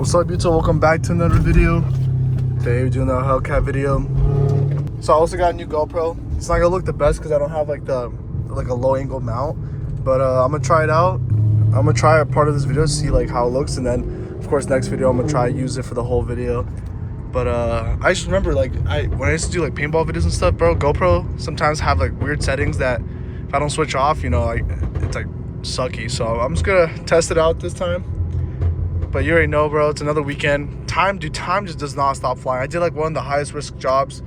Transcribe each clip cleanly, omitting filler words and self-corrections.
What's up, YouTube? Welcome back to another video. Today we're doing a Hellcat video. So I also got a new GoPro. It's not gonna look the best because I don't have like a low angle mount, but I'm gonna try it out. I'm gonna try a part of this video to see like how it looks, and then of course next video I'm gonna try to use it for the whole video. But I just remember like when I used to do like paintball videos and stuff, bro, GoPro sometimes have like weird settings that if I don't switch off, you know, it's like sucky. So I'm just gonna test it out this time. But you already know, bro, it's another weekend. Time just does not stop flying. I did like one of the highest risk jobs,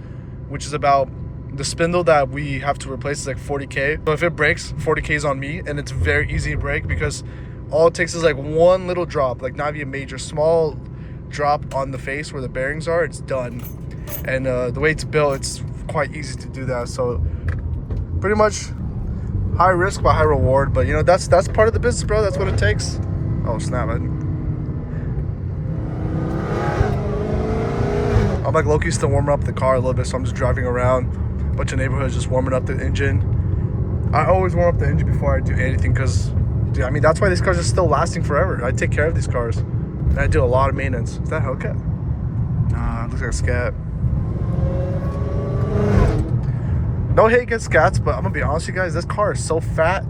which is about the spindle that we have to replace is like 40K. So if it breaks, 40K is on me, and it's very easy to break because all it takes is like one little drop, like not even a major, small drop on the face where the bearings are, it's done. And the way it's built, it's quite easy to do that. So pretty much high risk but high reward. But you know, that's part of the business, bro. That's what it takes. Oh snap, I'm like low-key still warming up the car a little bit, so I'm just driving around a bunch of neighborhoods just warming up the engine. I always warm up the engine before I do anything because, dude, I mean, that's why these cars are still lasting forever. I take care of these cars, and I do a lot of maintenance. Is that Hellcat? Nah, it looks like a scat. No hate against scats, but I'm gonna be honest with you guys, this car is so fat.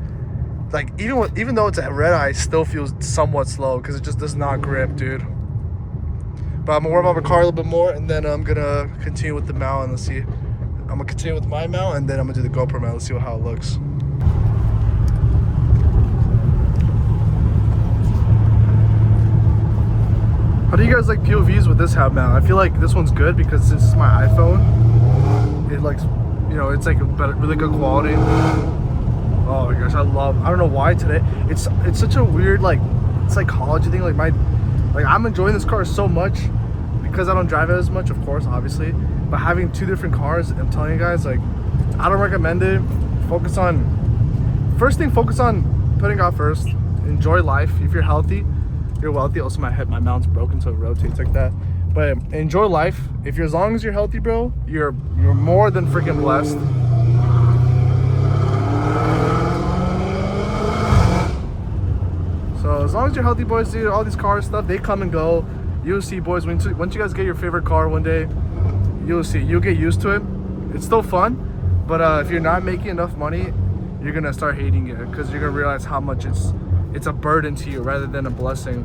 Like, even though it's a Redeye, it still feels somewhat slow because it just does not grip, dude. But I'm gonna warm up my car a little bit more, and then I'm gonna continue with the mount, and let's see. I'm gonna continue with my mount, and then I'm gonna do the GoPro mount. Let's see how it looks. How do you guys like POVs with this head mount? I feel like this one's good because since it's my iPhone, it like, you know, it's like a better, really good quality. Oh my gosh, I don't know why today. It's such a weird like psychology thing. Like I'm enjoying this car so much because I don't drive it as much, of course, obviously. But having two different cars, I'm telling you guys, like, I don't recommend it. Focus on putting out first. Enjoy life. If you're healthy, you're wealthy. Also, my mount's broken, so it rotates like that. But enjoy life. As long as you're healthy, bro, you're more than freaking blessed. So as long as you're healthy, boys, dude, all these car stuff, they come and go. You'll see, boys, once you guys get your favorite car one day, you'll see, you'll get used to it. It's still fun, but if you're not making enough money, you're gonna start hating it because you're gonna realize how much it's a burden to you rather than a blessing.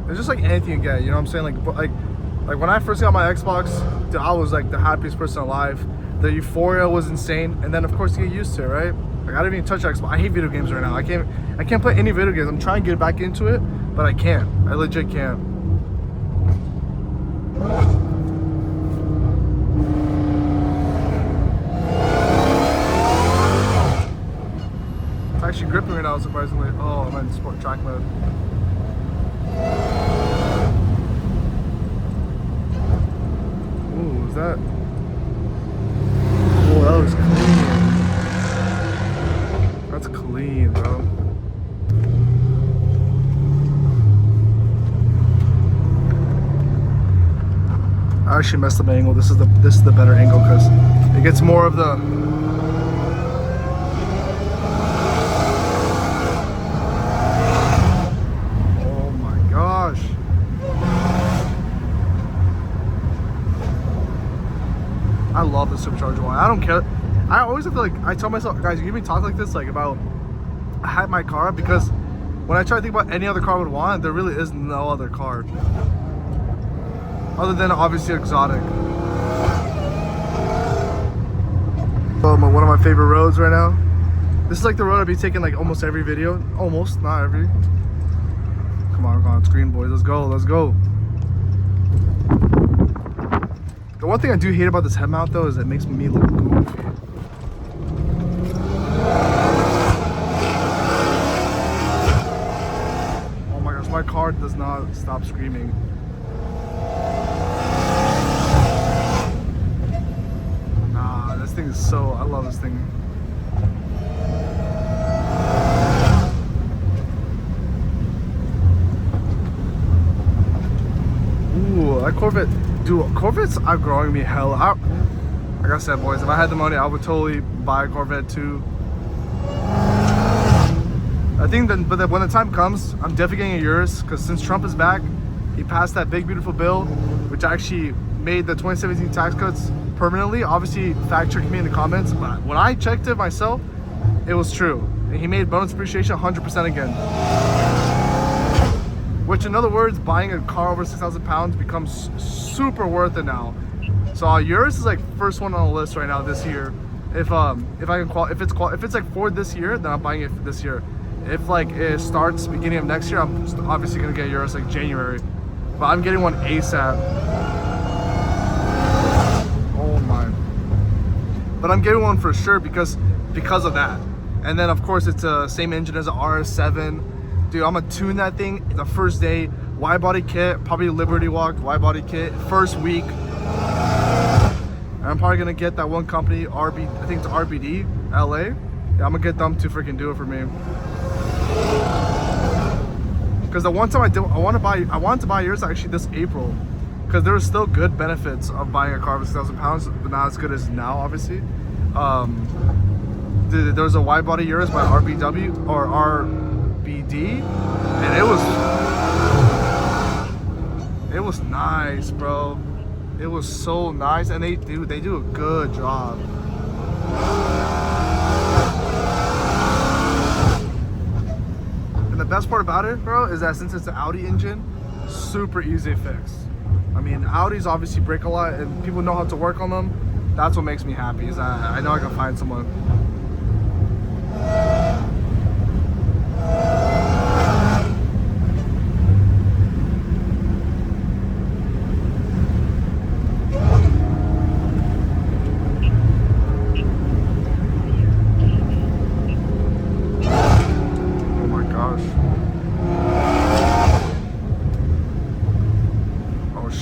It's just like anything you get, you know what I'm saying? Like when I first got my Xbox, dude, I was like the happiest person alive. The euphoria was insane, and then of course you get used to it, right? Like, I don't even touch Xbox. I hate video games right now. I can't play any video games. I'm trying to get back into it, but I can't. I legit can't. It's actually gripping right now, surprisingly. Oh, I'm in sport track mode. Ooh, is that? Oh, that looks clean. That's clean, bro. I actually messed up my angle. This is the better angle because it gets more of the. Oh my gosh. I love the supercharger one. I don't care. I always have to I tell myself, guys, you hear me talk like this, like about I had my car, because when I try to think about any other car I would want, there really is no other car. Other than obviously exotic. One of my favorite roads right now. This is like the road I'd be taking like almost every video. Almost, not every. Come on, it's green, boys. Let's go. The one thing I do hate about this head mount though is it makes me look goofy. Oh my gosh, my car does not stop screaming. Nah, this thing is so, I love this thing. Ooh, that Corvette. Dude, Corvettes are growing me hell. Like I said, boys, if I had the money, I would totally buy a Corvette too. I think that, but when the time comes, I'm definitely getting a Urus, because since Trump is back, he passed that big beautiful bill, which actually made the 2017 tax cuts permanently. Obviously, fact check me in the comments, but when I checked it myself, it was true. And he made bonus depreciation 100% again. Which, in other words, buying a car over 6,000 pounds becomes super worth it now. So Urus is like first one on the list right now this year. If I can if it's like for this year, then I'm buying it this year. If like it starts beginning of next year, I'm obviously gonna get Urus like January. But I'm getting one ASAP. Oh my! But I'm getting one for sure because of that. And then of course it's the same engine as an RS7. Dude, I'm gonna tune that thing the first day. Wide body kit, probably Liberty Walk wide body kit first week. And I'm probably gonna get that one company, I think it's RBD, LA. Yeah, I'm gonna get them to freaking do it for me. Because the one time I wanted to buy yours actually this April, because there was still good benefits of buying a car for 6,000 pounds, but not as good as now, obviously. There was a wide body Urus by RBW or RBD, and it was nice, bro. It was so nice, and they do a good job. And the best part about it, bro, is that since it's an Audi engine, super easy to fix. I mean, Audis obviously break a lot, and people know how to work on them. That's what makes me happy, is I know I can find someone.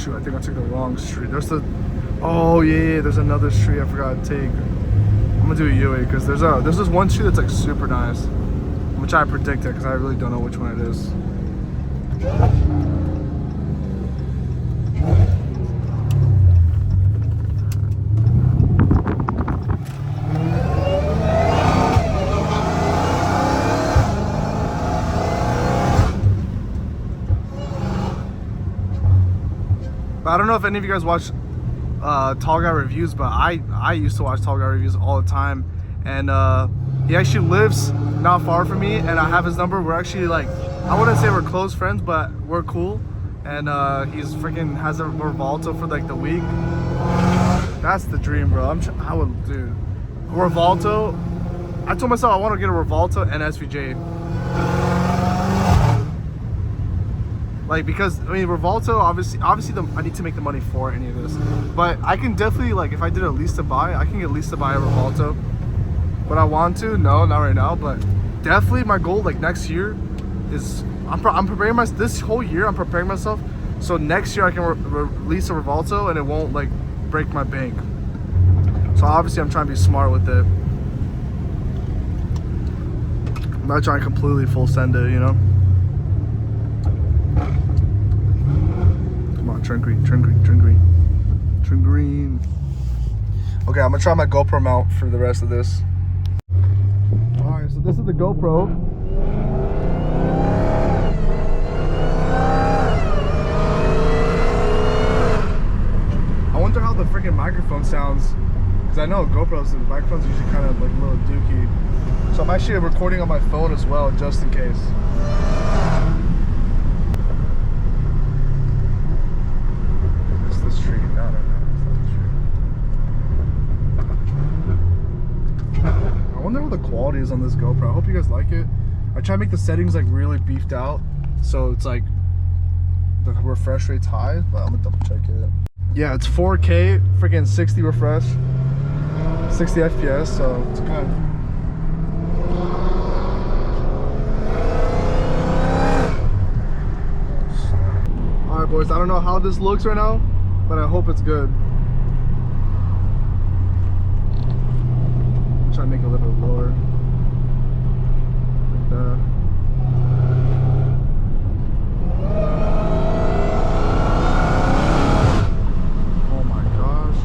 I think I took the wrong street. There's there's another street I forgot to take. I'm gonna do a UE because there's this one street that's like super nice. I'm gonna try to predict it because I really don't know which one it is. I don't know if any of you guys watch Tall Guy Reviews, but I used to watch Tall Guy Reviews all the time, and he actually lives not far from me, and I have his number. We're actually like, I wouldn't say we're close friends, but we're cool, and he's freaking has a Revolto for like the week. That's the dream, bro. I would, dude, Revolto. I told myself I want to get a Revolto and SVJ. Like, because, I mean, Revolto, obviously I need to make the money for any of this. But I can definitely, like, if I did a lease to buy, I can get lease to buy a Revolto. But I want to, no, not right now, but definitely my goal, like, next year is, I'm preparing myself, this whole year, I'm preparing myself, so next year I can release a Revolto and it won't, like, break my bank. So obviously I'm trying to be smart with it. I'm not trying to completely full send it, you know? Turn green, turn green, turn green, turn green. Okay, I'm gonna try my GoPro mount for the rest of this. Alright, so this is the GoPro. I wonder how the freaking microphone sounds, because I know GoPros, the microphones are usually kind of like a little dookie. So I'm actually recording on my phone as well, just in case. I wonder what the quality is on this GoPro. I hope you guys like it. I try to make the settings like really beefed out, so it's like the refresh rate's high, but I'm gonna double check it. Yeah, it's 4K, freaking 60 refresh, 60 FPS, so it's good. Alright boys, I don't know how this looks right now, but I hope it's good. Try to make it a little bit lower, like that. Oh my gosh.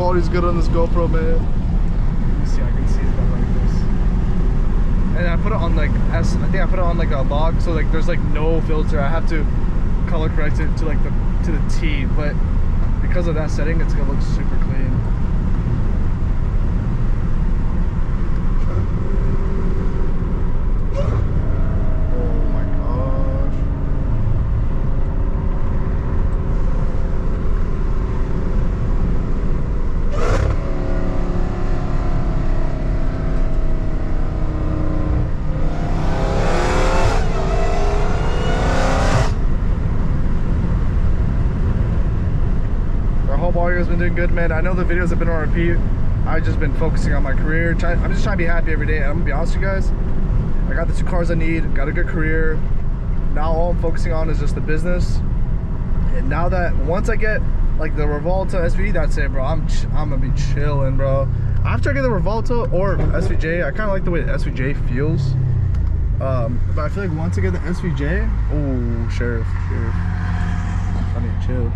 quality's good on this GoPro, man. Let me see, I can see it's about like this. And I put it on like I think I put it on like a log, so like there's like no filter. I have to color correct it to like the T, but because of that setting, it's gonna look super clean. Has been doing good, man. I know the videos have been on repeat. I've just been focusing on my career. I'm just trying to be happy every day. And I'm gonna be honest with you guys, I got the 2 cars I need, got a good career. Now all I'm focusing on is just the business. And now that once I get like the Revolta SVD, that's it, bro. I'm gonna be chilling, bro. After I get the Revolta or SVJ, I kind of like the way the SVJ feels. But I feel like once I get the SVJ, oh, sheriff, I need to chill.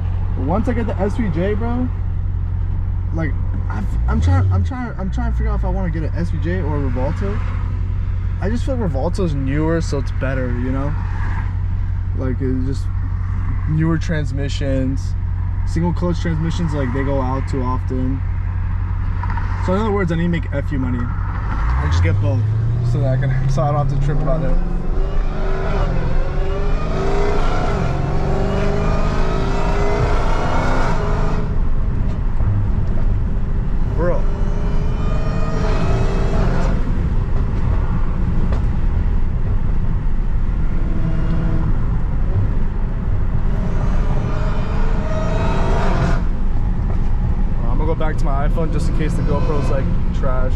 Once I get the SVJ, bro, like I'm trying to figure out if I want to get an SVJ or a Revolta. I just feel like Revolta's newer, so it's better, you know. Like it's just newer transmissions, single clutch transmissions. Like they go out too often. So in other words, I need to make FU money and just get both, so that I don't have to trip about it. Bro. I'm gonna go back to my iPhone just in case the GoPro's like trash.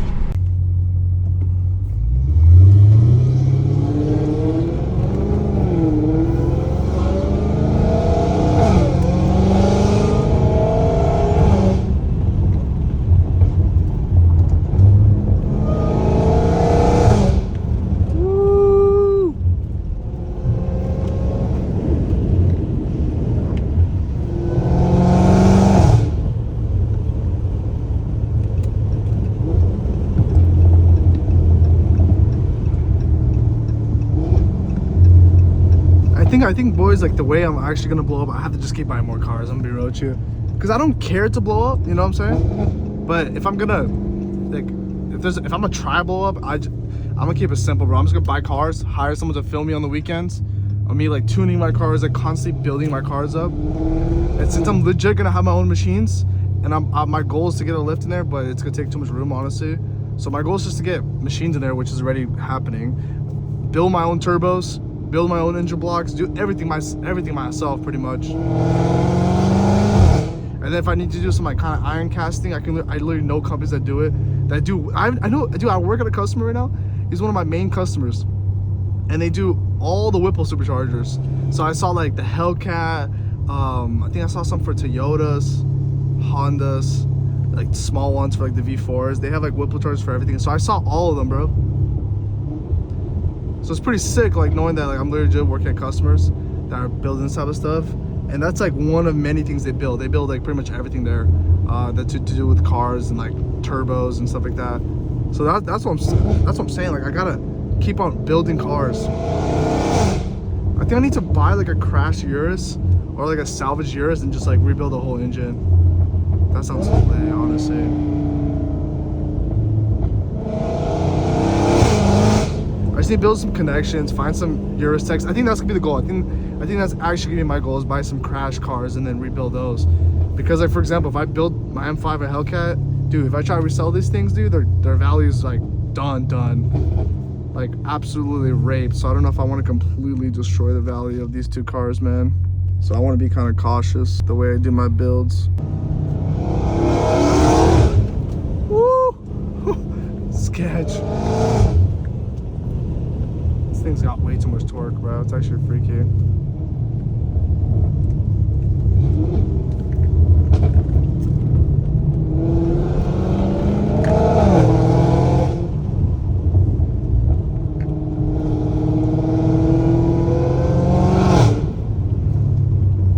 I think boys, like the way I'm actually gonna blow up, I have to just keep buying more cars. I'm gonna be real with you, because I don't care to blow up, you know what I'm saying? But if I'm gonna like if I'm gonna try blow up, I'm gonna keep it simple, bro. I'm just gonna buy cars, hire someone to film me on the weekends, or me like tuning my cars, like constantly building my cars up. And since I'm legit gonna have my own machines, and my goal is to get a lift in there, but it's gonna take too much room, honestly. So my goal is just to get machines in there, which is already happening. Build my own turbos, build my own engine blocks, do everything myself pretty much. And then if I need to do some like kind of iron casting, I literally know companies that do it. I work at a customer right now. He's one of my main customers, and they do all the Whipple superchargers. So I saw like the Hellcat. I think I saw some for Toyotas, Hondas, like small ones for like the V4s. They have like Whipple chargers for everything. So I saw all of them, bro. So it's pretty sick, like knowing that like I'm literally working at customers that are building this type of stuff. And that's like one of many things they build. They build like pretty much everything there that's to do with cars and like turbos and stuff like that. So that's what I'm saying. Like I gotta keep on building cars. I think I need to buy like a crashed Urus or like a salvaged Urus and just like rebuild the whole engine. That sounds lit, honestly. I just need to build some connections, find some Urus techs. I think that's gonna be the goal. I think that's actually gonna be my goal, is buy some crash cars and then rebuild those. Because like for example, if I build my M5 or Hellcat, dude, if I try to resell these things, dude, their value is like done, like absolutely raped. So I don't know if I want to completely destroy the value of these 2 cars, man. So I want to be kind of cautious the way I do my builds. Woo! Sketch. This thing's got way too much torque, bro. It's actually freaky.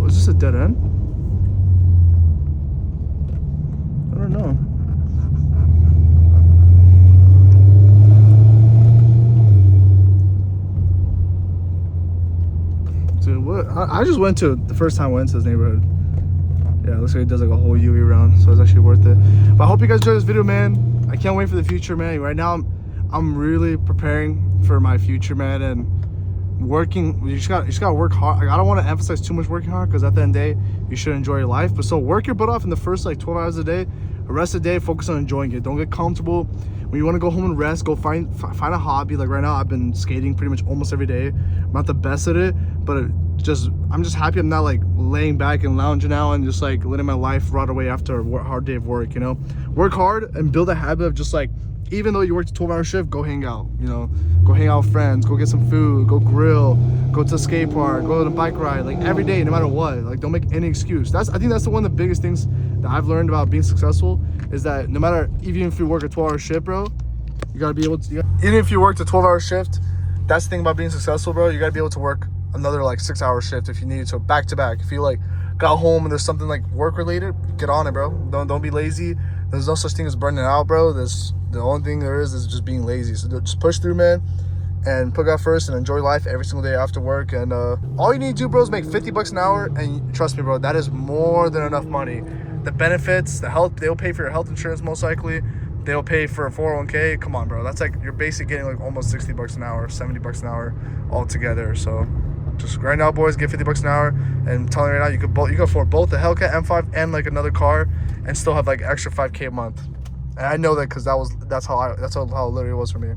Was this a dead end? I don't know. Dude, what? I just went to, the first time I went to this neighborhood. Yeah, it looks like it does like a whole UE round, so it's actually worth it. But I hope you guys enjoyed this video, man. I can't wait for the future, man. Right now, I'm really preparing for my future, man, and working. You just gotta work hard. Like, I don't want to emphasize too much working hard, because at the end of the day, you should enjoy your life. But so work your butt off in the first like 12 hours a day. The rest of the day, focus on enjoying it. Don't get comfortable. When you want to go home and rest, go find a hobby. Like right now, I've been skating pretty much almost every day. I'm not the best at it, but I'm just happy I'm not like laying back and lounging out and just like letting my life rot away after a hard day of work, you know? Work hard and build a habit of just like, even though you work a 12-hour shift, go hang out, you know? Go hang out with friends, go get some food, go grill, go to a skate park, go on a bike ride, like every day, no matter what. Like, don't make any excuse. I think that's one of the biggest things that I've learned about being successful, is that no matter, even if you work a 12-hour shift, bro, you gotta be able to, even if you worked a 12-hour shift, that's the thing about being successful, bro. You gotta be able to work another like 6-hour shift if you need to, back to back. If you like got home and there's something like work related, get on it, bro. Don't be lazy. There's no such thing as burning out, bro. The only thing there is just being lazy. So just push through, man, and put God first and enjoy life every single day after work. And all you need to do, bro, is make 50 bucks an hour, and trust me, bro, that is more than enough money. The benefits, the health, they'll pay for your health insurance most likely. They'll pay for a 401k. Come on, bro. That's like, you're basically getting like almost 60 bucks an hour, 70 bucks an hour all together. So just right now, boys, get 50 bucks an hour. And I'm telling you right now, you can afford both the Hellcat M5 and like another car, and still have like extra 5k a month. And I know that because that's how it literally was for me.